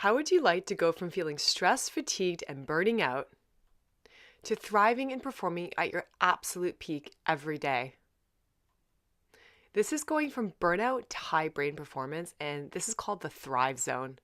How would you like to go from feeling stressed, fatigued, and burning out to thriving and performing at your absolute peak every day? This is going from burnout to high brain performance, and this is called the Thrive Zone.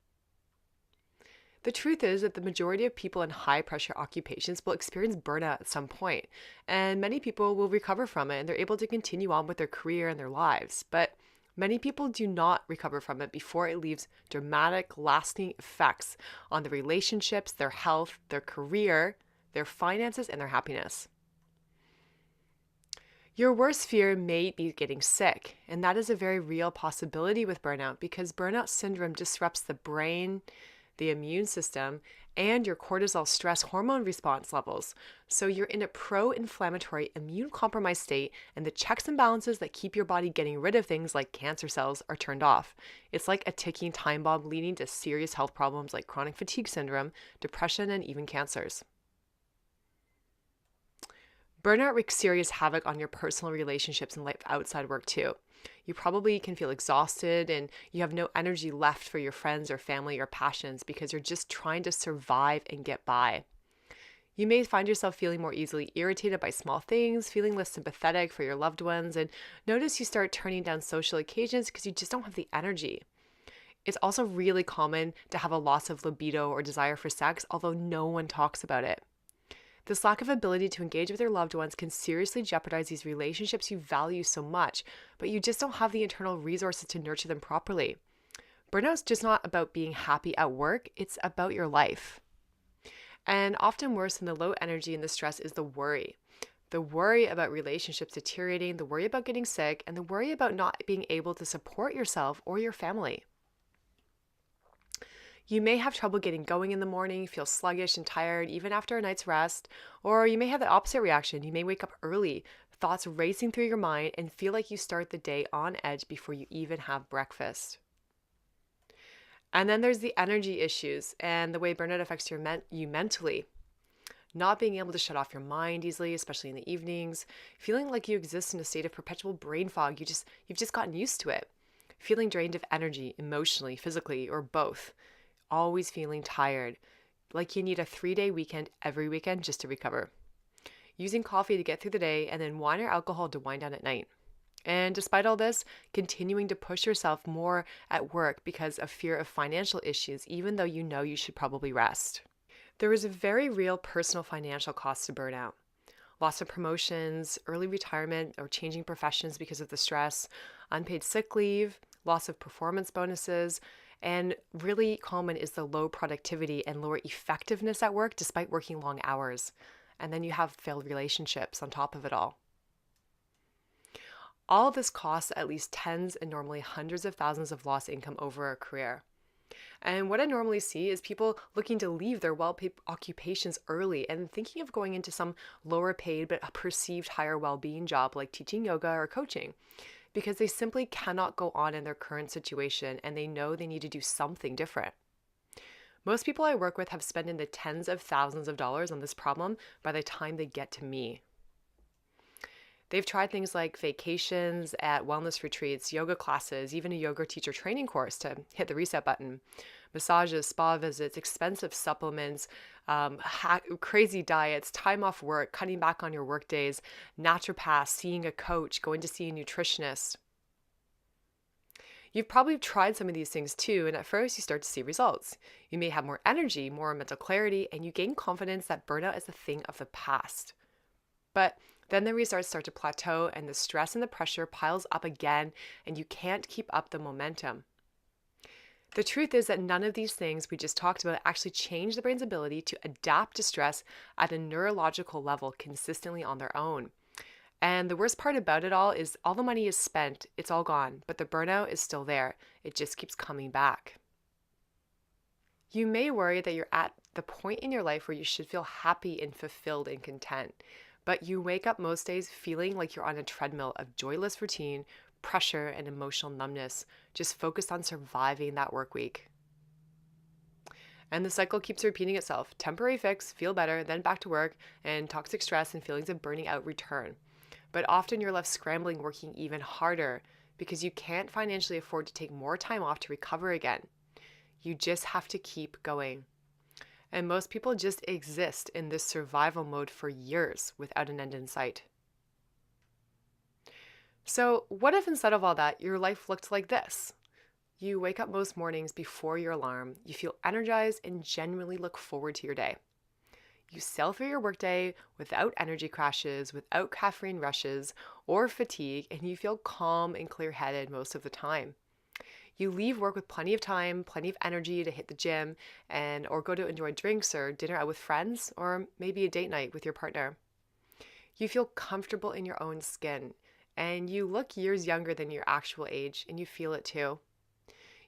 The truth is that the majority of people in high pressure occupations will experience burnout at some point, and many people will recover from it and they're able to continue on with their career and their lives. But many people do not recover from it before it leaves dramatic, lasting effects on their relationships, their health, their career, their finances, and their happiness. Your worst fear may be getting sick, and that is a very real possibility with burnout because burnout syndrome disrupts the brain, the immune system, and your cortisol stress hormone response levels. So you're in a pro inflammatory, immune compromised state, and the checks and balances that keep your body getting rid of things like cancer cells are turned off. It's like a ticking time bomb leading to serious health problems like chronic fatigue syndrome, depression, and even cancers. Burnout wreaks serious havoc on your personal relationships and life outside work too. You probably can feel exhausted and you have no energy left for your friends or family or passions because you're just trying to survive and get by. You may find yourself feeling more easily irritated by small things, feeling less sympathetic for your loved ones, and notice you start turning down social occasions because you just don't have the energy. It's also really common to have a loss of libido or desire for sex, although no one talks about it. This lack of ability to engage with your loved ones can seriously jeopardize these relationships you value so much, but you just don't have the internal resources to nurture them properly. Burnout's just not about being happy at work, it's about your life. And often worse than the low energy and the stress is the worry. The worry about relationships deteriorating, the worry about getting sick, and the worry about not being able to support yourself or your family. You may have trouble getting going in the morning, feel sluggish and tired even after a night's rest, or you may have the opposite reaction. You may wake up early, thoughts racing through your mind, and feel like you start the day on edge before you even have breakfast. And then there's the energy issues and the way burnout affects you mentally. Not being able to shut off your mind easily, especially in the evenings, feeling like you exist in a state of perpetual brain fog. You've just gotten used to it. Feeling drained of energy, emotionally, physically, or both. Always feeling tired, like you need a 3-day weekend every weekend just to recover. Using coffee to get through the day and then wine or alcohol to wind down at night. And despite all this, continuing to push yourself more at work because of fear of financial issues, even though you know you should probably rest. There is a very real personal financial cost to burnout. Loss of promotions, early retirement, or changing professions because of the stress, unpaid sick leave, loss of performance bonuses, and really common is the low productivity and lower effectiveness at work despite working long hours. And then you have failed relationships on top of it all. All of this costs at least tens and normally hundreds of thousands of lost income over a career. And what I normally see is people looking to leave their well-paid occupations early and thinking of going into some lower paid but perceived higher well-being job like teaching yoga or coaching because they simply cannot go on in their current situation and they know they need to do something different. Most people I work with have spent in the tens of thousands of dollars on this problem by the time they get to me. They've tried things like vacations at wellness retreats, yoga classes, even a yoga teacher training course to hit the reset button, massages, spa visits, expensive supplements, crazy diets, time off work, cutting back on your work days, naturopaths, seeing a coach, going to see a nutritionist. You've probably tried some of these things too, and at first you start to see results. You may have more energy, more mental clarity, and you gain confidence that burnout is a thing of the past. But then the results start to plateau and the stress and the pressure piles up again and you can't keep up the momentum. The truth is that none of these things we just talked about actually change the brain's ability to adapt to stress at a neurological level consistently on their own. And the worst part about it all is all the money is spent, it's all gone, but the burnout is still there. It just keeps coming back. You may worry that you're at the point in your life where you should feel happy and fulfilled and content. But you wake up most days feeling like you're on a treadmill of joyless routine, pressure, and emotional numbness, just focused on surviving that work week. And the cycle keeps repeating itself. Temporary fix, feel better, then back to work, and toxic stress and feelings of burning out return. But often you're left scrambling, working even harder because you can't financially afford to take more time off to recover again. You just have to keep going. And most people just exist in this survival mode for years without an end in sight. So, what if instead of all that, your life looked like this? You wake up most mornings before your alarm, you feel energized and genuinely look forward to your day. You sail through your workday without energy crashes, without caffeine rushes or fatigue, and you feel calm and clear headed most of the time. You leave work with plenty of time, plenty of energy to hit the gym and or go to enjoy drinks or dinner out with friends or maybe a date night with your partner. You feel comfortable in your own skin and you look years younger than your actual age and you feel it too.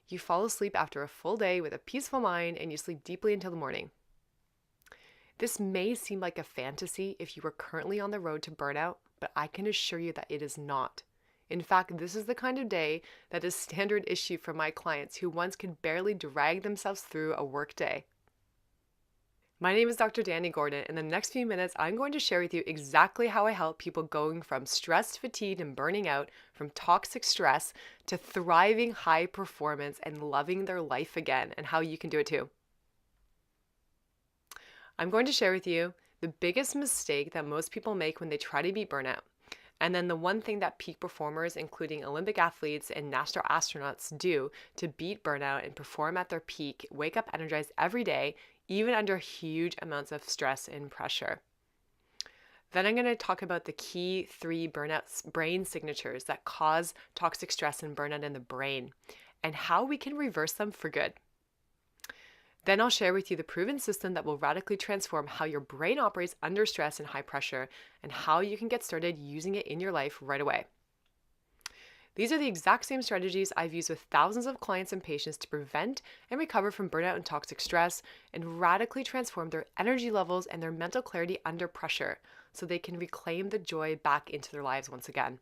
You fall asleep after a full day with a peaceful mind and you sleep deeply until the morning. This may seem like a fantasy if you are currently on the road to burnout, but I can assure you that it is not. In fact, this is the kind of day that is standard issue for my clients who once could barely drag themselves through a workday. My name is Dr. Danny Gordon. In the next few minutes, I'm going to share with you exactly how I help people going from stressed, fatigued, and burning out, from toxic stress to thriving high performance and loving their life again, and how you can do it too. I'm going to share with you the biggest mistake that most people make when they try to beat burnout. And then the one thing that peak performers, including Olympic athletes and national astronauts, do to beat burnout and perform at their peak, wake up energized every day, even under huge amounts of stress and pressure. Then I'm going to talk about the key 3 burnout brain signatures that cause toxic stress and burnout in the brain, and how we can reverse them for good. Then I'll share with you the proven system that will radically transform how your brain operates under stress and high pressure, and how you can get started using it in your life right away. These are the exact same strategies I've used with thousands of clients and patients to prevent and recover from burnout and toxic stress, and radically transform their energy levels and their mental clarity under pressure so they can reclaim the joy back into their lives once again.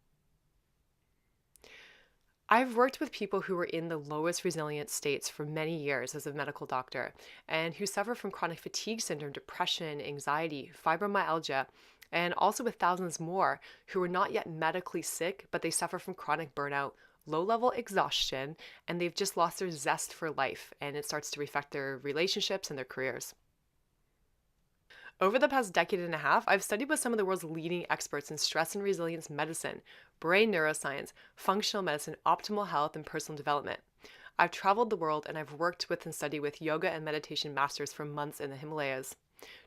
I've worked with people who were in the lowest resilient states for many years as a medical doctor and who suffer from chronic fatigue syndrome, depression, anxiety, fibromyalgia, and also with thousands more who are not yet medically sick, but they suffer from chronic burnout, low-level exhaustion, and they've just lost their zest for life, and it starts to affect their relationships and their careers. Over the past decade and a half, I've studied with some of the world's leading experts in stress and resilience medicine, brain neuroscience, functional medicine, optimal health, and personal development. I've traveled the world and I've worked with and studied with yoga and meditation masters for months in the Himalayas,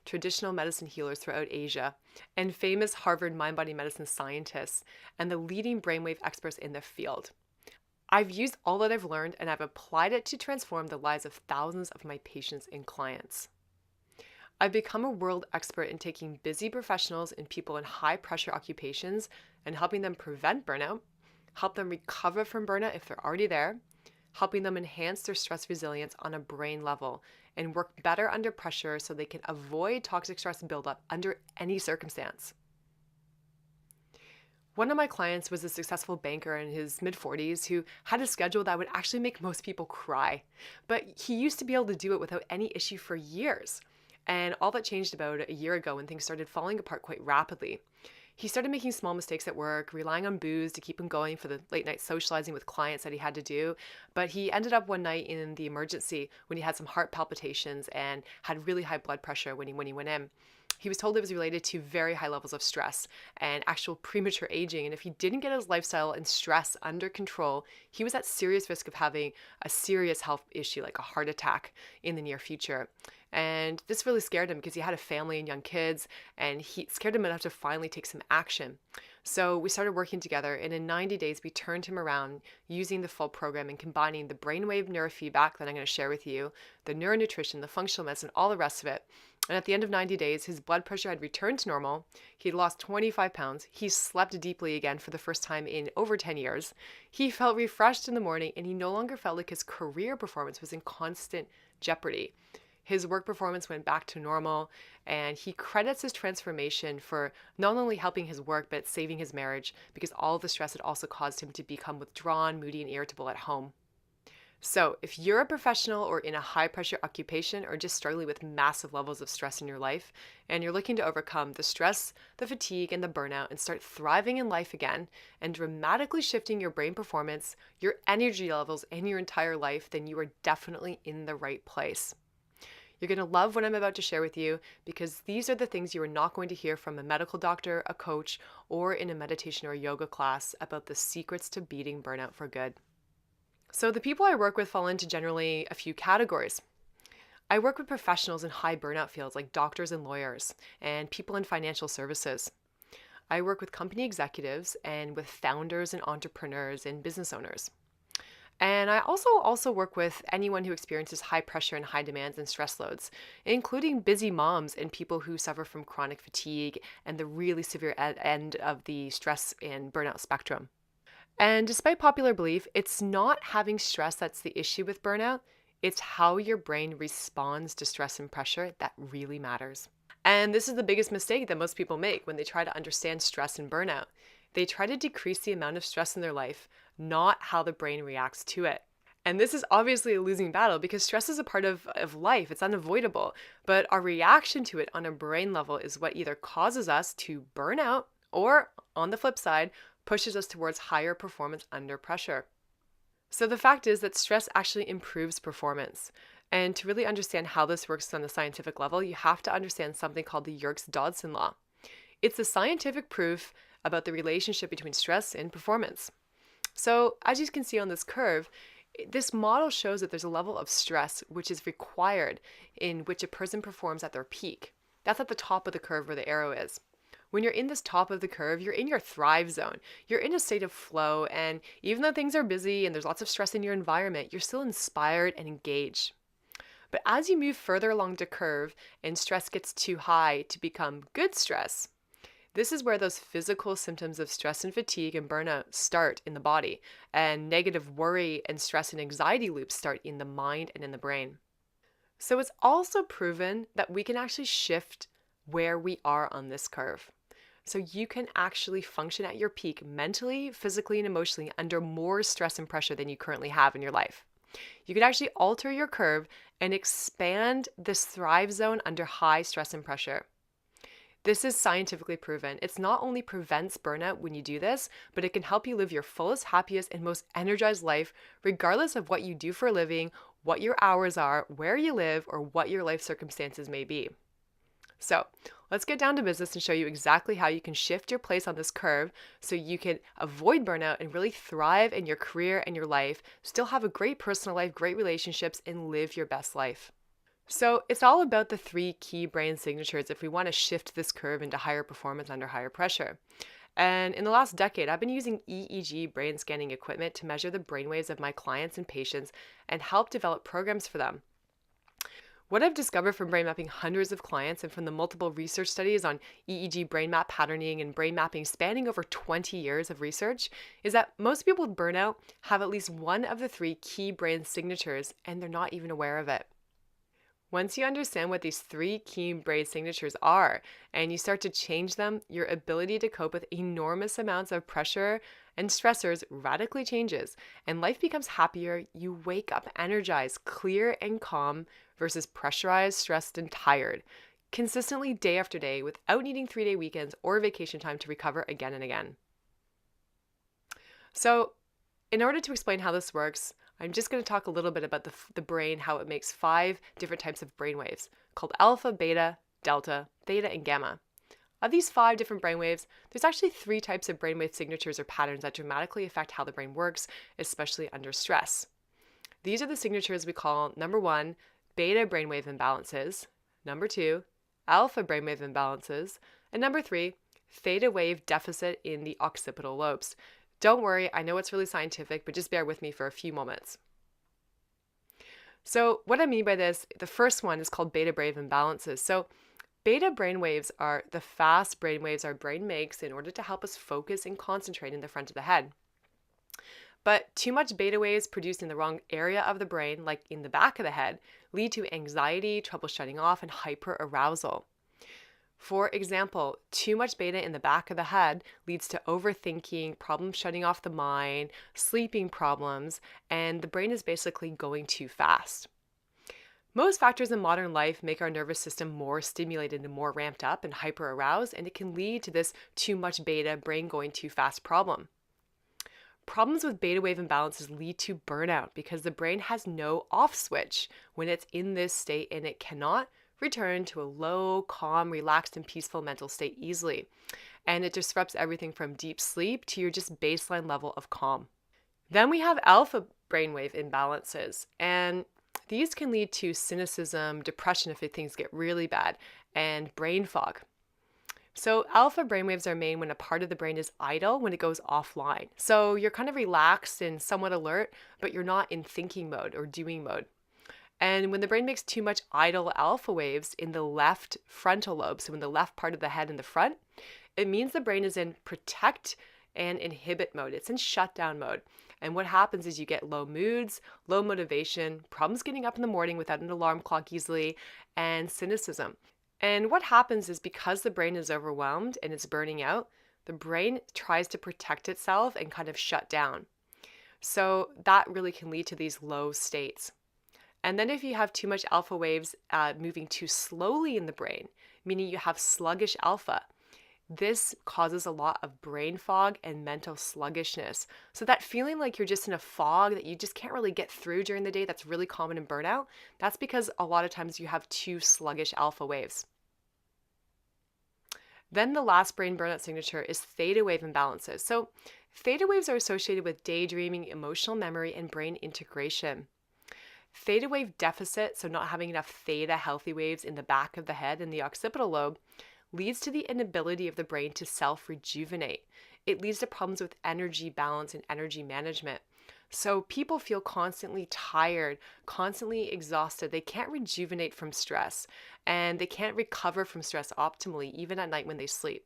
traditional medicine healers throughout Asia, and famous Harvard mind-body medicine scientists, and the leading brainwave experts in the field. I've used all that I've learned and I've applied it to transform the lives of thousands of my patients and clients. I've become a world expert in taking busy professionals and people in high pressure occupations and helping them prevent burnout, help them recover from burnout if they're already there, helping them enhance their stress resilience on a brain level, and work better under pressure so they can avoid toxic stress buildup under any circumstance. One of my clients was a successful banker in his mid-40s who had a schedule that would actually make most people cry, but he used to be able to do it without any issue for years. And all that changed about a year ago when things started falling apart quite rapidly. He started making small mistakes at work, relying on booze to keep him going for the late night socializing with clients that he had to do. But he ended up one night in the emergency when he had some heart palpitations and had really high blood pressure when he went in. He was told it was related to very high levels of stress and actual premature aging. And if he didn't get his lifestyle and stress under control, he was at serious risk of having a serious health issue like a heart attack in the near future. And this really scared him because he had a family and young kids, and he scared him enough to finally take some action. So we started working together, and in 90 days, we turned him around using the full program and combining the brainwave neurofeedback that I'm going to share with you, the neuronutrition, the functional medicine, all the rest of it. And at the end of 90 days, his blood pressure had returned to normal. He'd lost 25 pounds. He slept deeply again for the first time in over 10 years. He felt refreshed in the morning, and he no longer felt like his career performance was in constant jeopardy. His work performance went back to normal, and he credits his transformation for not only helping his work, but saving his marriage because all the stress had also caused him to become withdrawn, moody, and irritable at home. So, if you're a professional or in a high pressure occupation or just struggling with massive levels of stress in your life, and you're looking to overcome the stress, the fatigue, and the burnout and start thriving in life again and dramatically shifting your brain performance, your energy levels, and your entire life, then you are definitely in the right place. You're going to love what I'm about to share with you because these are the things you are not going to hear from a medical doctor, a coach, or in a meditation or yoga class about the secrets to beating burnout for good. So, the people I work with fall into generally a few categories. I work with professionals in high burnout fields like doctors and lawyers, and people in financial services. I work with company executives and with founders and entrepreneurs and business owners. And I also work with anyone who experiences high pressure and high demands and stress loads, including busy moms and people who suffer from chronic fatigue and the really severe end of the stress and burnout spectrum. And despite popular belief, it's not having stress that's the issue with burnout. It's how your brain responds to stress and pressure that really matters. And this is the biggest mistake that most people make when they try to understand stress and burnout. They try to decrease the amount of stress in their life, not how the brain reacts to it. And this is obviously a losing battle because stress is a part of life. It's unavoidable. But our reaction to it on a brain level is what either causes us to burn out or, on the flip side, pushes us towards higher performance under pressure. So the fact is that stress actually improves performance. And to really understand how this works on the scientific level, you have to understand something called the Yerkes-Dodson law. It's the scientific proof about the relationship between stress and performance. So as you can see on this curve, this model shows that there's a level of stress which is required in which a person performs at their peak. That's at the top of the curve where the arrow is. When you're in this top of the curve, you're in your thrive zone. You're in a state of flow, and even though things are busy and there's lots of stress in your environment, you're still inspired and engaged. But as you move further along the curve and stress gets too high to become good stress, this is where those physical symptoms of stress and fatigue and burnout start in the body, and negative worry and stress and anxiety loops start in the mind and in the brain. So it's also proven that we can actually shift where we are on this curve. So you can actually function at your peak mentally, physically, and emotionally under more stress and pressure than you currently have in your life. You can actually alter your curve and expand this thrive zone under high stress and pressure. This is scientifically proven. It's not only prevents burnout when you do this, but it can help you live your fullest, happiest, and most energized life, regardless of what you do for a living, what your hours are, where you live, or what your life circumstances may be. So let's get down to business and show you exactly how you can shift your place on this curve so you can avoid burnout and really thrive in your career and your life, still have a great personal life, great relationships, and live your best life. So it's all about the 3 key brain signatures if we want to shift this curve into higher performance under higher pressure. And in the last decade, I've been using EEG brain scanning equipment to measure the brainwaves of my clients and patients and help develop programs for them. What I've discovered from brain mapping hundreds of clients and from the multiple research studies on EEG brain map patterning and brain mapping spanning over 20 years of research is that most people with burnout have at least one of the 3 key brain signatures and they're not even aware of it. Once you understand what these 3 key brain signatures are and you start to change them, your ability to cope with enormous amounts of pressure and stressors radically changes and life becomes happier. You wake up energized, clear, and calm versus pressurized, stressed, and tired, consistently day after day without needing 3-day weekends or vacation time to recover again and again. So in order to explain how this works, I'm just going to talk a little bit about the brain, how it makes 5 different types of brain waves called alpha, beta, delta, theta, and gamma. Of these 5 different brainwaves, there's actually 3 types of brainwave signatures or patterns that dramatically affect how the brain works, especially under stress. These are the signatures we call number 1, beta brainwave imbalances, number 2, alpha brainwave imbalances, and number 3, theta wave deficit in the occipital lobes. Don't worry, I know it's really scientific, but just bear with me for a few moments. So what I mean by this, the first one is called beta brainwave imbalances. So beta brainwaves are the fast brainwaves our brain makes in order to help us focus and concentrate in the front of the head. But too much beta waves produced in the wrong area of the brain, like in the back of the head, lead to anxiety, trouble shutting off, and hyperarousal. For example, too much beta in the back of the head leads to overthinking, problems shutting off the mind, sleeping problems, and the brain is basically going too fast. Most factors in modern life make our nervous system more stimulated and more ramped up and hyper aroused, and it can lead to this too much beta, brain going too fast problem. Problems with beta wave imbalances lead to burnout because the brain has no off switch when it's in this state, and it cannot return to a low, calm, relaxed, and peaceful mental state easily. And it disrupts everything from deep sleep to your just baseline level of calm. Then we have alpha brainwave imbalances, and these can lead to cynicism, depression if things get really bad, and brain fog. So alpha brainwaves are made when a part of the brain is idle, when it goes offline. So you're kind of relaxed and somewhat alert, but you're not in thinking mode or doing mode. And when the brain makes too much idle alpha waves in the left frontal lobe, so in the left part of the head in the front, it means the brain is in protect and inhibit mode. It's in shutdown mode. And what happens is you get low moods, low motivation, problems getting up in the morning without an alarm clock easily, and cynicism. And what happens is because the brain is overwhelmed and it's burning out, the brain tries to protect itself and kind of shut down. So that really can lead to these low states. And then if you have too much alpha waves moving too slowly in the brain, meaning you have sluggish alpha, this causes a lot of brain fog and mental sluggishness. So that feeling like you're just in a fog that you just can't really get through during the day, that's really common in burnout. That's because a lot of times you have too sluggish alpha waves. Then the last brain burnout signature is theta wave imbalances. So theta waves are associated with daydreaming, emotional memory, and brain integration. Theta wave deficit, so not having enough theta healthy waves in the back of the head and the occipital lobe, leads to the inability of the brain to self-rejuvenate. It leads to problems with energy balance and energy management. So people feel constantly tired, constantly exhausted. They can't rejuvenate from stress, and they can't recover from stress optimally, even at night when they sleep.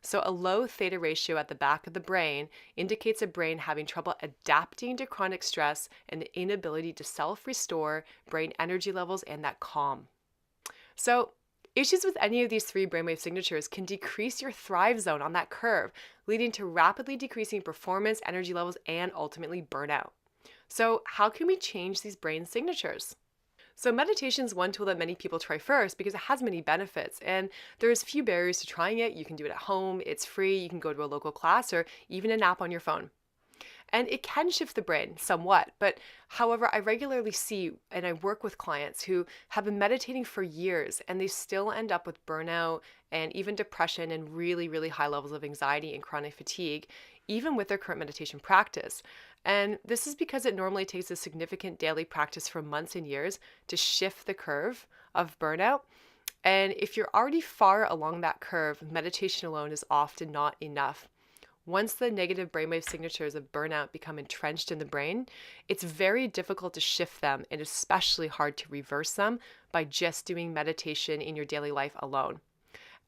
So a low theta ratio at the back of the brain indicates a brain having trouble adapting to chronic stress and the inability to self-restore brain energy levels and that calm. So issues with any of these three brainwave signatures can decrease your thrive zone on that curve, leading to rapidly decreasing performance, energy levels, and ultimately burnout. So how can we change these brain signatures? So meditation is one tool that many people try first because it has many benefits, and there's few barriers to trying it. You can do it at home, it's free, you can go to a local class or even an app on your phone. And it can shift the brain somewhat, but however, I regularly see and I work with clients who have been meditating for years and they still end up with burnout and even depression and really, really high levels of anxiety and chronic fatigue, even with their current meditation practice. And this is because it normally takes a significant daily practice for months and years to shift the curve of burnout. And if you're already far along that curve, meditation alone is often not enough. Once the negative brainwave signatures of burnout become entrenched in the brain, it's very difficult to shift them and especially hard to reverse them by just doing meditation in your daily life alone.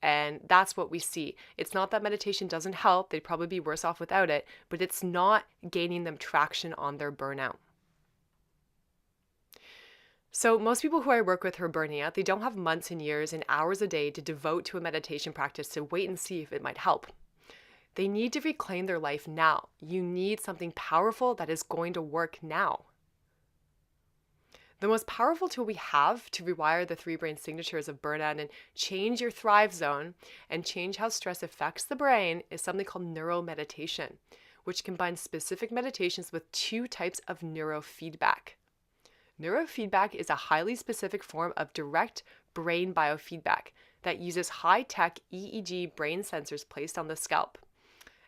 And that's what we see. It's not that meditation doesn't help, they'd probably be worse off without it, but it's not gaining them traction on their burnout. So most people who I work with who are burning out, they don't have months and years and hours a day to devote to a meditation practice to wait and see if it might help. They need to reclaim their life now. You need something powerful that is going to work now. The most powerful tool we have to rewire the three brain signatures of burnout and change your thrive zone and change how stress affects the brain is something called neuromeditation, which combines specific meditations with two types of neurofeedback. Neurofeedback is a highly specific form of direct brain biofeedback that uses high-tech EEG brain sensors placed on the scalp.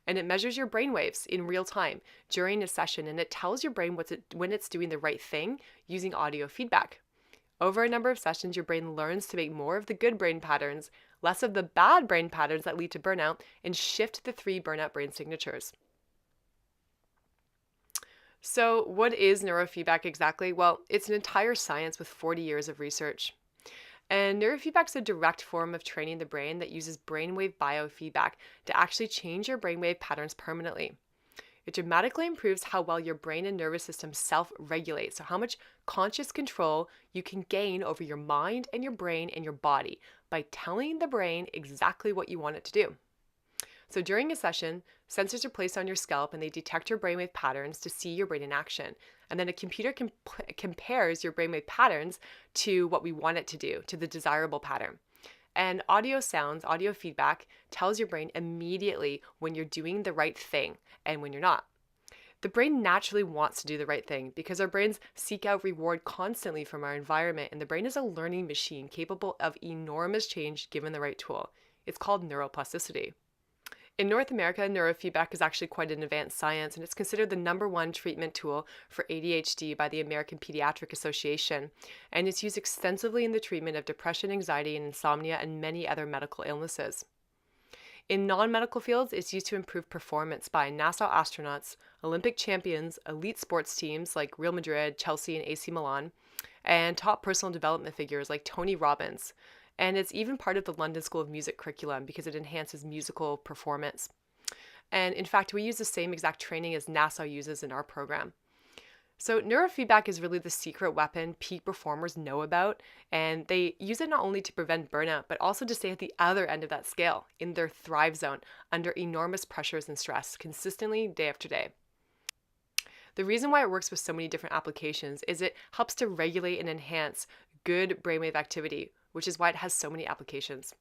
And it measures your brain waves in real time during a session, and it tells your brain when it's doing the right thing using audio feedback. Over a number of sessions, your brain learns to make more of the good brain patterns, less of the bad brain patterns that lead to burnout, and shift the three burnout brain signatures. So what is neurofeedback exactly? Well, it's an entire science with 40 years of research. And neurofeedback is a direct form of training the brain that uses brainwave biofeedback to actually change your brainwave patterns permanently. It dramatically improves how well your brain and nervous system self-regulate, so how much conscious control you can gain over your mind and your brain and your body by telling the brain exactly what you want it to do. So during a session, sensors are placed on your scalp and they detect your brainwave patterns to see your brain in action. And then a computer compares your brainwave patterns to what we want it to do, to the desirable pattern. And audio feedback tells your brain immediately when you're doing the right thing and when you're not. The brain naturally wants to do the right thing because our brains seek out reward constantly from our environment, and the brain is a learning machine capable of enormous change given the right tool. It's called neuroplasticity. In North America, neurofeedback is actually quite an advanced science, and it's considered the #1 treatment tool for ADHD by the American Pediatric Association, and it's used extensively in the treatment of depression, anxiety, and insomnia, and many other medical illnesses. In non-medical fields, it's used to improve performance by NASA astronauts, Olympic champions, elite sports teams like Real Madrid, Chelsea, and AC Milan, and top personal development figures like Tony Robbins. And it's even part of the London School of Music curriculum because it enhances musical performance. And in fact, we use the same exact training as NASA uses in our program. So neurofeedback is really the secret weapon peak performers know about, and they use it not only to prevent burnout, but also to stay at the other end of that scale, in their thrive zone, under enormous pressures and stress, consistently day after day. The reason why it works with so many different applications is it helps to regulate and enhance good brainwave activity, which is why it has so many applications.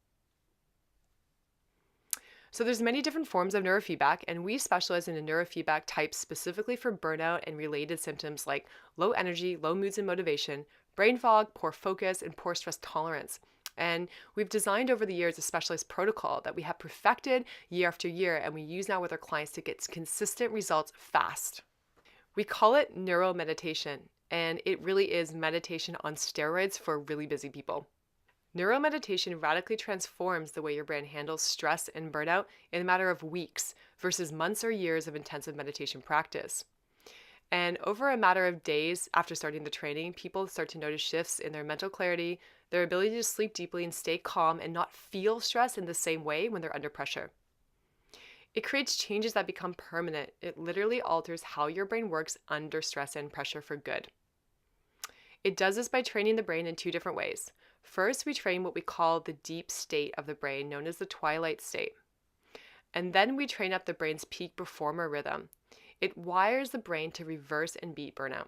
So there's many different forms of neurofeedback, and we specialize in a neurofeedback type specifically for burnout and related symptoms like low energy, low moods and motivation, brain fog, poor focus, and poor stress tolerance. And we've designed over the years a specialized protocol that we have perfected year after year, and we use now with our clients to get consistent results fast. We call it neuromeditation, and it really is meditation on steroids for really busy people. Neuromeditation radically transforms the way your brain handles stress and burnout in a matter of weeks versus months or years of intensive meditation practice. And over a matter of days after starting the training, people start to notice shifts in their mental clarity, their ability to sleep deeply and stay calm and not feel stress in the same way when they're under pressure. It creates changes that become permanent. It literally alters how your brain works under stress and pressure for good. It does this by training the brain in 2 different ways. First, we train what we call the deep state of the brain, known as the twilight state. And then we train up the brain's peak performer rhythm. It wires the brain to reverse and beat burnout.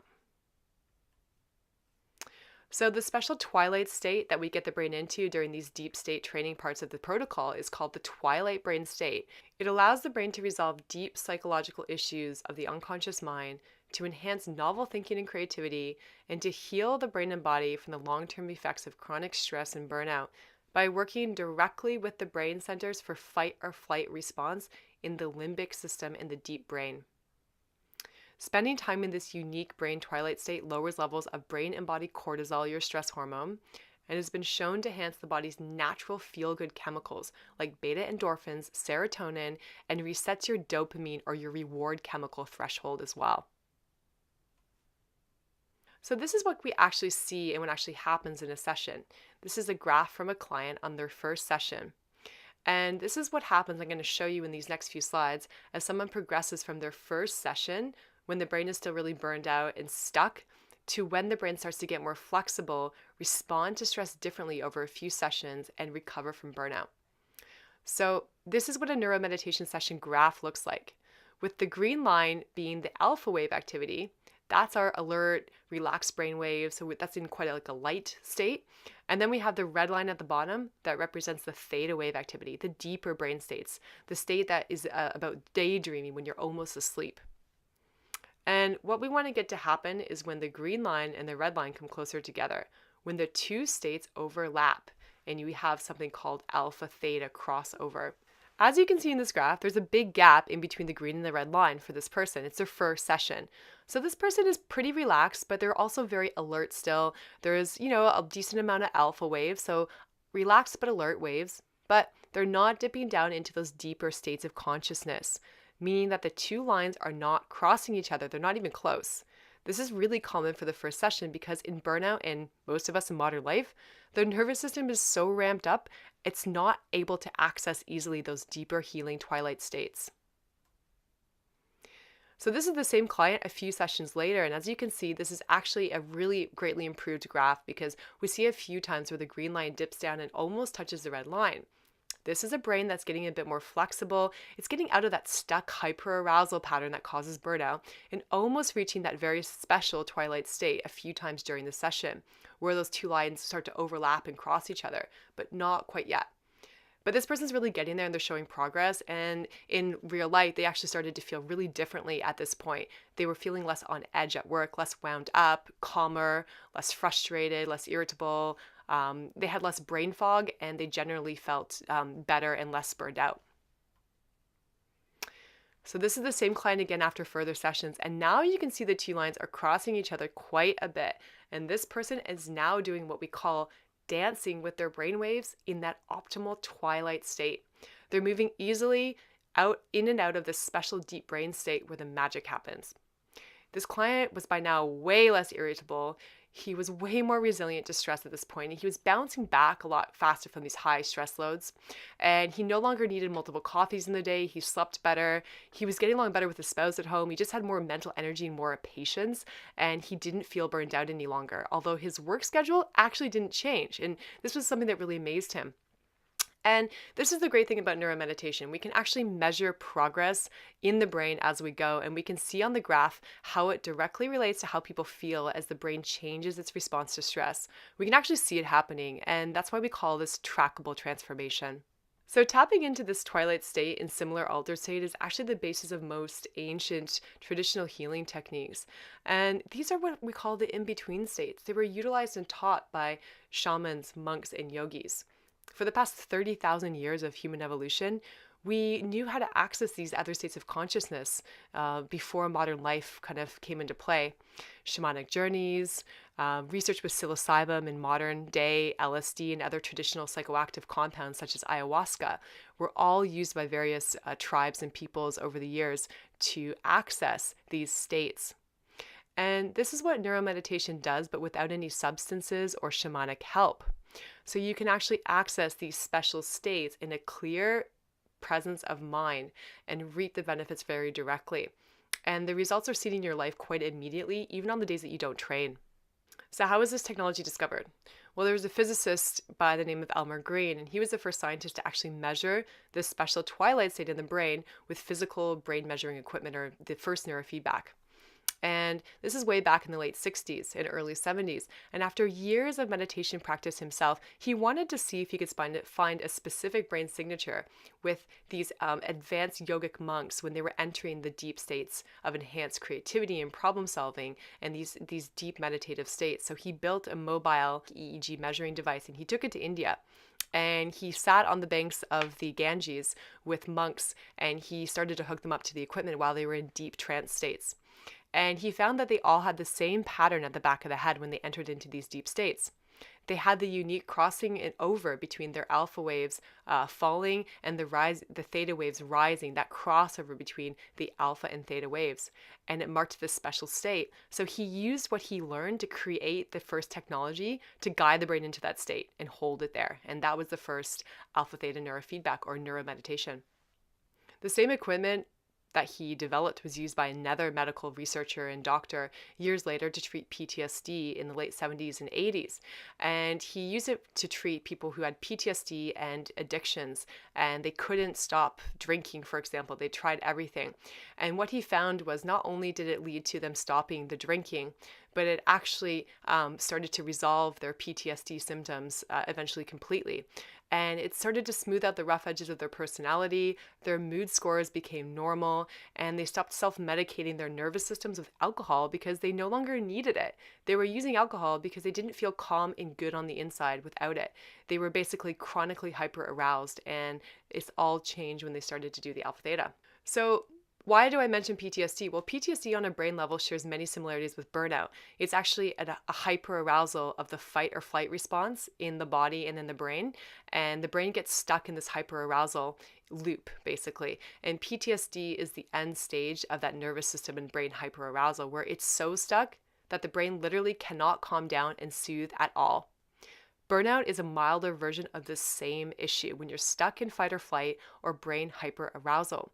So the special twilight state that we get the brain into during these deep state training parts of the protocol is called the twilight brain state. It allows the brain to resolve deep psychological issues of the unconscious mind, to enhance novel thinking and creativity, and to heal the brain and body from the long-term effects of chronic stress and burnout by working directly with the brain centers for fight or flight response in the limbic system in the deep brain. Spending time in this unique brain twilight state lowers levels of brain and body cortisol, your stress hormone, and has been shown to enhance the body's natural feel-good chemicals like beta endorphins, serotonin, and resets your dopamine or your reward chemical threshold as well. So this is what we actually see and what actually happens in a session. This is a graph from a client on their first session. And this is what happens, I'm going to show you in these next few slides, as someone progresses from their first session, when the brain is still really burned out and stuck, to when the brain starts to get more flexible, respond to stress differently over a few sessions, and recover from burnout. So this is what a neuromeditation session graph looks like. With the green line being the alpha wave activity, that's our alert, relaxed brain wave. So that's in quite a light state. And then we have the red line at the bottom that represents the theta wave activity, the deeper brain states, the state that is about daydreaming when you're almost asleep. And what we want to get to happen is when the green line and the red line come closer together, when the 2 states overlap and you have something called alpha theta crossover. As you can see in this graph, there's a big gap in between the green and the red line for this person. It's their first session. So this person is pretty relaxed, but they're also very alert still. There is, a decent amount of alpha waves, so relaxed but alert waves, but they're not dipping down into those deeper states of consciousness, meaning that the 2 lines are not crossing each other. They're not even close. This is really common for the first session because in burnout and most of us in modern life, the nervous system is so ramped up, it's not able to access easily those deeper healing twilight states. So this is the same client a few sessions later, and as you can see, this is actually a really greatly improved graph because we see a few times where the green line dips down and almost touches the red line. This is a brain that's getting a bit more flexible. It's getting out of that stuck hyperarousal pattern that causes burnout and almost reaching that very special twilight state a few times during the session, where those two lines start to overlap and cross each other, but not quite yet. But this person's really getting there and they're showing progress. And in real life, they actually started to feel really differently at this point. They were feeling less on edge at work, less wound up, calmer, less frustrated, less irritable. They had less brain fog and they generally felt better and less burned out. So this is the same client again after further sessions. And now you can see the two lines are crossing each other quite a bit. And this person is now doing what we call dancing with their brainwaves in that optimal twilight state. They're moving easily out in and out of this special deep brain state where the magic happens. This client was by now way less irritable. He was way more resilient to stress at this point. He was bouncing back a lot faster from these high stress loads. And he no longer needed multiple coffees in the day. He slept better. He was getting along better with his spouse at home. He just had more mental energy and more patience. And he didn't feel burned out any longer, although his work schedule actually didn't change. And this was something that really amazed him. And this is the great thing about neuromeditation. We can actually measure progress in the brain as we go, and we can see on the graph how it directly relates to how people feel as the brain changes its response to stress. We can actually see it happening, and that's why we call this trackable transformation. So tapping into this twilight state and similar altered state is actually the basis of most ancient traditional healing techniques. And these are what we call the in-between states. They were utilized and taught by shamans, monks, and yogis. For the past 30,000 years of human evolution, we knew how to access these other states of consciousness before modern life kind of came into play. Shamanic journeys, research with psilocybin and modern day LSD and other traditional psychoactive compounds such as ayahuasca were all used by various tribes and peoples over the years to access these states. And this is what neuromeditation does, but without any substances or shamanic help. So you can actually access these special states in a clear presence of mind and reap the benefits very directly. And the results are seen in your life quite immediately, even on the days that you don't train. So how was this technology discovered? Well, there was a physicist by the name of Elmer Green, and he was the first scientist to actually measure this special twilight state in the brain with physical brain measuring equipment, or the first neurofeedback. And this is way back in the late 60s and early 70s. And after years of meditation practice himself, he wanted to see if he could find a specific brain signature with these advanced yogic monks when they were entering the deep states of enhanced creativity and problem solving and these deep meditative states. So he built a mobile EEG measuring device and he took it to India. And he sat on the banks of the Ganges with monks and he started to hook them up to the equipment while they were in deep trance states. And he found that they all had the same pattern at the back of the head when they entered into these deep states. They had the unique crossing and over between their alpha waves falling and the theta waves rising, that crossover between the alpha and theta waves. And it marked this special state. So he used what he learned to create the first technology to guide the brain into that state and hold it there. And that was the first alpha theta neurofeedback or neuromeditation. The same equipment that he developed was used by another medical researcher and doctor years later to treat PTSD in the late 70s and 80s. And he used it to treat people who had PTSD and addictions, and they couldn't stop drinking, for example. They tried everything. And what he found was not only did it lead to them stopping the drinking, but it actually started to resolve their PTSD symptoms eventually completely. And it started to smooth out the rough edges of their personality, their mood scores became normal, and they stopped self-medicating their nervous systems with alcohol because they no longer needed it. They were using alcohol because they didn't feel calm and good on the inside without it. They were basically chronically hyper-aroused, and it's all changed when they started to do the alpha theta. So why do I mention PTSD? Well, PTSD on a brain level shares many similarities with burnout. It's actually a hyperarousal of the fight or flight response in the body and in the brain. And the brain gets stuck in this hyperarousal loop, basically. And PTSD is the end stage of that nervous system and brain hyperarousal, where it's so stuck that the brain literally cannot calm down and soothe at all. Burnout is a milder version of the same issue when you're stuck in fight or flight or brain hyperarousal.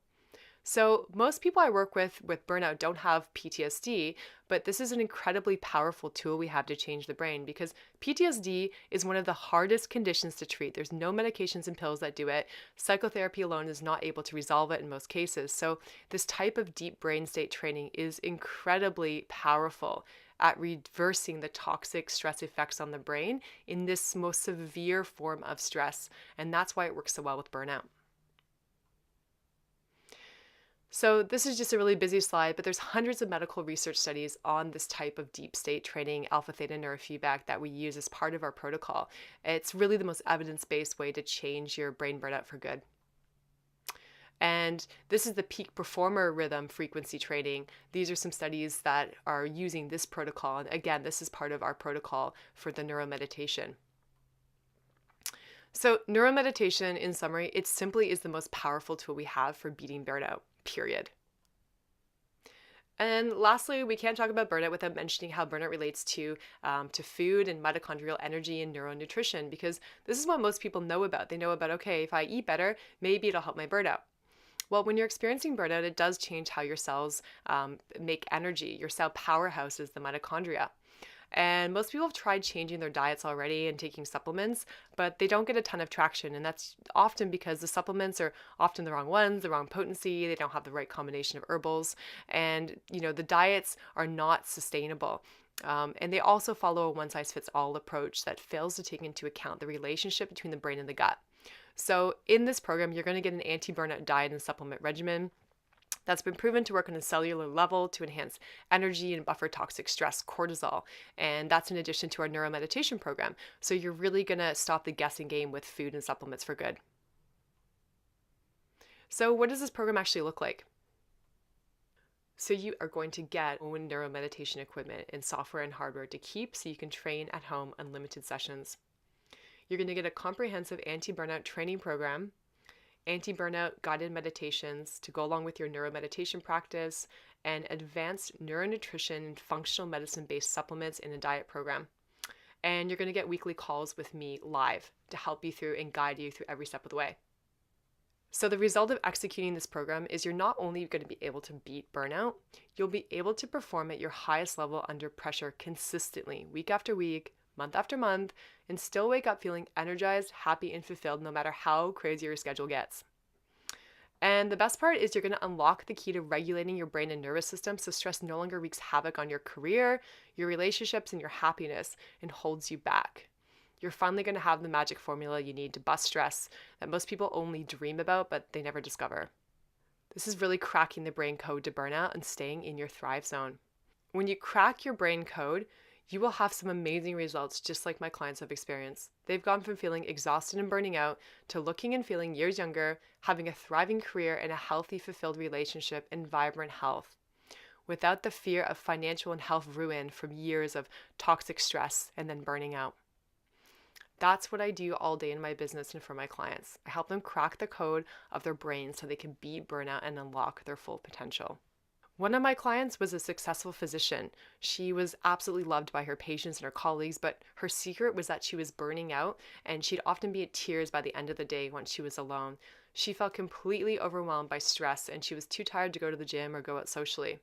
So, most people I work with burnout don't have PTSD, but this is an incredibly powerful tool we have to change the brain because PTSD is one of the hardest conditions to treat. There's no medications and pills that do it. Psychotherapy alone is not able to resolve it in most cases. So, this type of deep brain state training is incredibly powerful at reversing the toxic stress effects on the brain in this most severe form of stress. And that's why it works so well with burnout. So this is just a really busy slide, but there's hundreds of medical research studies on this type of deep state training, alpha theta neurofeedback that we use as part of our protocol. It's really the most evidence-based way to change your brain burnout for good. And this is the peak performer rhythm frequency training. These are some studies that are using this protocol. And again, this is part of our protocol for the neuromeditation. So neuromeditation, in summary, it simply is the most powerful tool we have for beating burnout, period. And lastly, we can't talk about burnout without mentioning how burnout relates to food and mitochondrial energy and neuronutrition, because this is what most people know about. They know about, okay, if I eat better, maybe it'll help my burnout. Well, when you're experiencing burnout, it does change how your cells make energy. Your cell powerhouse is the mitochondria. And most people have tried changing their diets already and taking supplements, but they don't get a ton of traction. And that's often because the supplements are often the wrong ones, the wrong potency, they don't have the right combination of herbals. And, the diets are not sustainable. And they also follow a one-size-fits-all approach that fails to take into account the relationship between the brain and the gut. So in this program, you're going to get an anti-burnout diet and supplement regimen that's been proven to work on a cellular level to enhance energy and buffer toxic stress, cortisol. And that's in addition to our neuromeditation program. So you're really going to stop the guessing game with food and supplements for good. So what does this program actually look like? So you are going to get own neuromeditation equipment and software and hardware to keep so you can train at home unlimited sessions. You're going to get a comprehensive anti-burnout training program, anti-burnout guided meditations to go along with your neuromeditation practice, and advanced neuronutrition and functional medicine-based supplements in a diet program. And you're going to get weekly calls with me live to help you through and guide you through every step of the way. So the result of executing this program is you're not only going to be able to beat burnout, you'll be able to perform at your highest level under pressure consistently, week after week, month after month, and still wake up feeling energized, happy, and fulfilled no matter how crazy your schedule gets. And the best part is you're going to unlock the key to regulating your brain and nervous system so stress no longer wreaks havoc on your career, your relationships, and your happiness and holds you back. You're finally going to have the magic formula you need to bust stress that most people only dream about but they never discover. This is really cracking the brain code to burnout and staying in your thrive zone. When you crack your brain code, you will have some amazing results just like my clients have experienced. They've gone from feeling exhausted and burning out to looking and feeling years younger, having a thriving career and a healthy, fulfilled relationship and vibrant health, without the fear of financial and health ruin from years of toxic stress and then burning out. That's what I do all day in my business and for my clients. I help them crack the code of their brains so they can beat burnout and unlock their full potential. One of my clients was a successful physician. She was absolutely loved by her patients and her colleagues, but her secret was that she was burning out and she'd often be in tears by the end of the day once she was alone. She felt completely overwhelmed by stress and she was too tired to go to the gym or go out socially.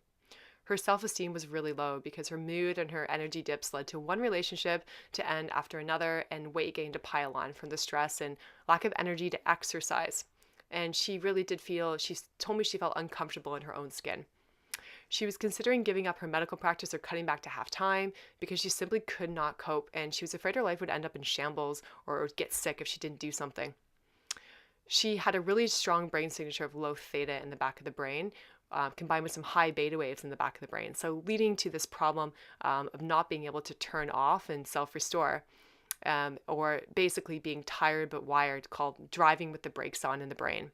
Her self-esteem was really low because her mood and her energy dips led to one relationship to end after another and weight gain to pile on from the stress and lack of energy to exercise. And she told me she felt uncomfortable in her own skin. She was considering giving up her medical practice or cutting back to half-time because she simply could not cope and she was afraid her life would end up in shambles or get sick if she didn't do something. She had a really strong brain signature of low theta in the back of the brain, combined with some high beta waves in the back of the brain. So leading to this problem of not being able to turn off and self-restore, or basically being tired but wired, called driving with the brakes on in the brain.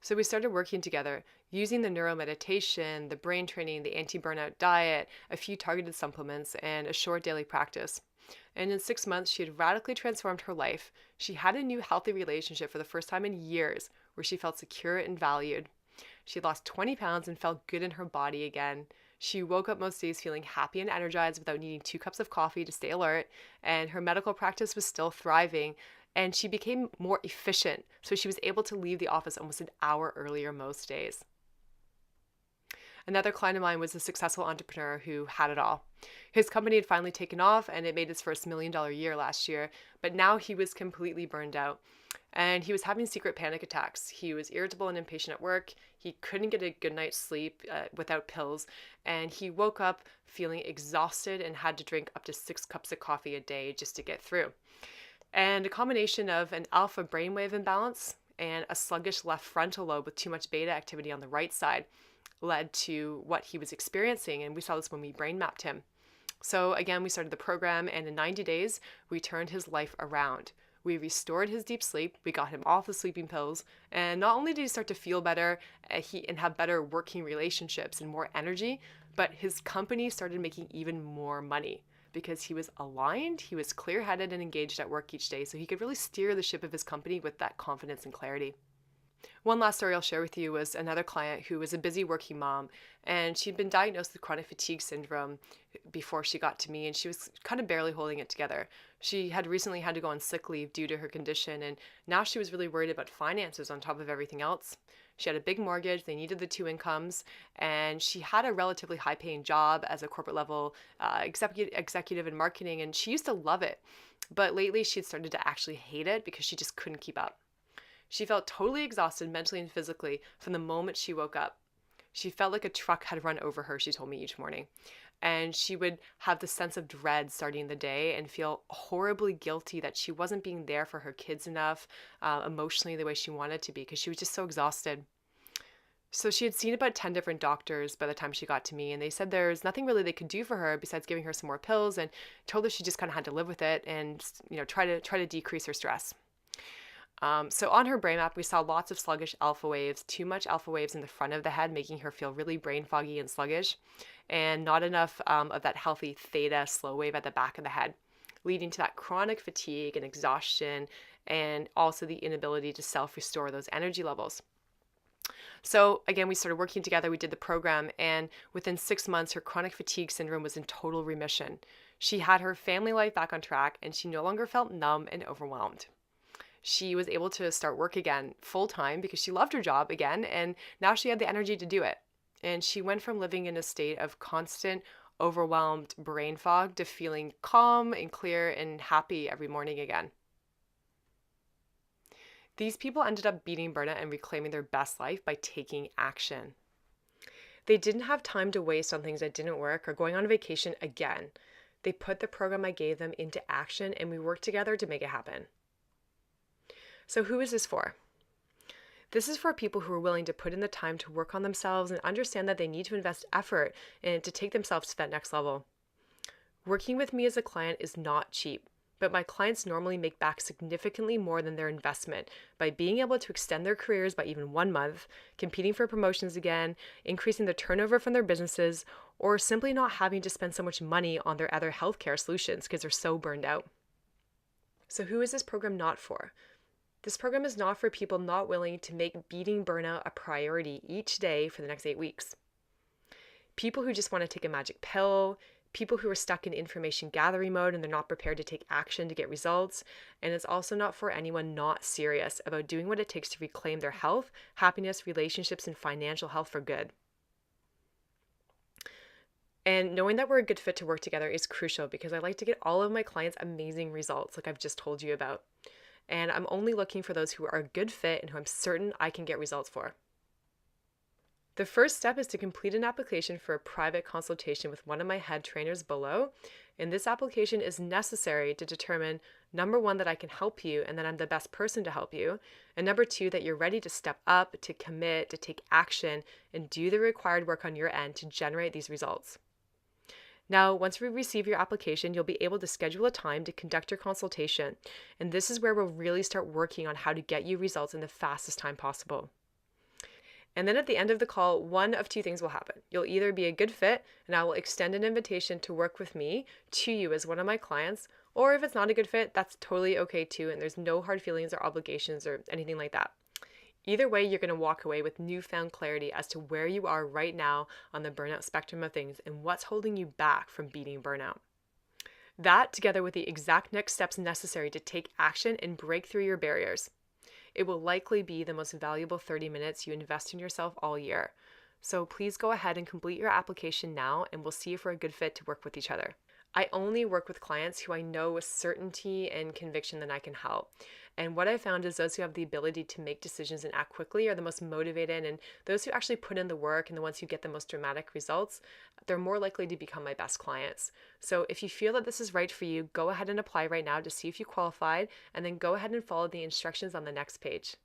So we started working together using the neuromeditation, the brain training, the anti-burnout diet, a few targeted supplements, and a short daily practice. And in 6 months, she had radically transformed her life. She had a new healthy relationship for the first time in years where she felt secure and valued. She had lost 20 pounds and felt good in her body again. She woke up most days feeling happy and energized without needing 2 cups of coffee to stay alert, and her medical practice was still thriving, and she became more efficient, so she was able to leave the office almost an hour earlier most days. Another client of mine was a successful entrepreneur who had it all. His company had finally taken off and it made his first $1 million year last year, but now he was completely burned out. And he was having secret panic attacks. He was irritable and impatient at work. He couldn't get a good night's sleep without pills. And he woke up feeling exhausted and had to drink up to 6 cups of coffee a day just to get through. And a combination of an alpha brainwave imbalance and a sluggish left frontal lobe with too much beta activity on the right side led to what he was experiencing. And we saw this when we brain mapped him. So again, we started the program, and in 90 days, we turned his life around. We restored his deep sleep, we got him off the sleeping pills, and not only did he start to feel better and have better working relationships and more energy, but his company started making even more money because he was aligned, he was clear-headed and engaged at work each day, so he could really steer the ship of his company with that confidence and clarity. One last story I'll share with you was another client who was a busy working mom, and she'd been diagnosed with chronic fatigue syndrome before she got to me, and she was kind of barely holding it together. She had recently had to go on sick leave due to her condition, and now she was really worried about finances on top of everything else. She had a big mortgage, they needed the two incomes, and she had a relatively high paying job as a corporate level executive in marketing, and she used to love it. But lately she'd started to actually hate it because she just couldn't keep up. She felt totally exhausted mentally and physically from the moment she woke up. She felt like a truck had run over her, she told me each morning. And she would have the sense of dread starting the day and feel horribly guilty that she wasn't being there for her kids enough, emotionally the way she wanted to be, because she was just so exhausted. So she had seen about 10 different doctors by the time she got to me, and they said there's nothing really they could do for her besides giving her some more pills, and told her she just kind of had to live with it and try to decrease her stress. So on her brain map, we saw lots of sluggish alpha waves, too much alpha waves in the front of the head, making her feel really brain foggy and sluggish, and not enough of that healthy theta slow wave at the back of the head, leading to that chronic fatigue and exhaustion, and also the inability to self-restore those energy levels. So again, we started working together, we did the program, and within 6 months, her chronic fatigue syndrome was in total remission. She had her family life back on track, and she no longer felt numb and overwhelmed. She was able to start work again full time because she loved her job again, and now she had the energy to do it. And she went from living in a state of constant, overwhelmed brain fog to feeling calm and clear and happy every morning again. These people ended up beating burnout and reclaiming their best life by taking action. They didn't have time to waste on things that didn't work or going on vacation again. They put the program I gave them into action, and we worked together to make it happen. So who is this for? This is for people who are willing to put in the time to work on themselves and understand that they need to invest effort and to take themselves to that next level. Working with me as a client is not cheap, but my clients normally make back significantly more than their investment by being able to extend their careers by even 1 month, competing for promotions again, increasing the turnover from their businesses, or simply not having to spend so much money on their other healthcare solutions because they're so burned out. So who is this program not for? This program is not for people not willing to make beating burnout a priority each day for the next 8 weeks. People who just want to take a magic pill, people who are stuck in information gathering mode and they're not prepared to take action to get results, and it's also not for anyone not serious about doing what it takes to reclaim their health, happiness, relationships, and financial health for good. And knowing that we're a good fit to work together is crucial because I like to get all of my clients amazing results like I've just told you about. And I'm only looking for those who are a good fit and who I'm certain I can get results for. The first step is to complete an application for a private consultation with one of my head trainers below. And this application is necessary to determine, number one, that I can help you and that I'm the best person to help you. And number two, that you're ready to step up, to commit, to take action, and do the required work on your end to generate these results. Now, once we receive your application, you'll be able to schedule a time to conduct your consultation. And this is where we'll really start working on how to get you results in the fastest time possible. And then at the end of the call, one of two things will happen. You'll either be a good fit, and I will extend an invitation to work with me to you as one of my clients, or if it's not a good fit, that's totally okay too, and there's no hard feelings or obligations or anything like that. Either way, you're going to walk away with newfound clarity as to where you are right now on the burnout spectrum of things and what's holding you back from beating burnout. That, together with the exact next steps necessary to take action and break through your barriers. It will likely be the most valuable 30 minutes you invest in yourself all year. So please go ahead and complete your application now, and we'll see if we're a good fit to work with each other. I only work with clients who I know with certainty and conviction that I can help. And what I found is those who have the ability to make decisions and act quickly are the most motivated, and those who actually put in the work and the ones who get the most dramatic results, they're more likely to become my best clients. So if you feel that this is right for you, go ahead and apply right now to see if you qualified, and then go ahead and follow the instructions on the next page.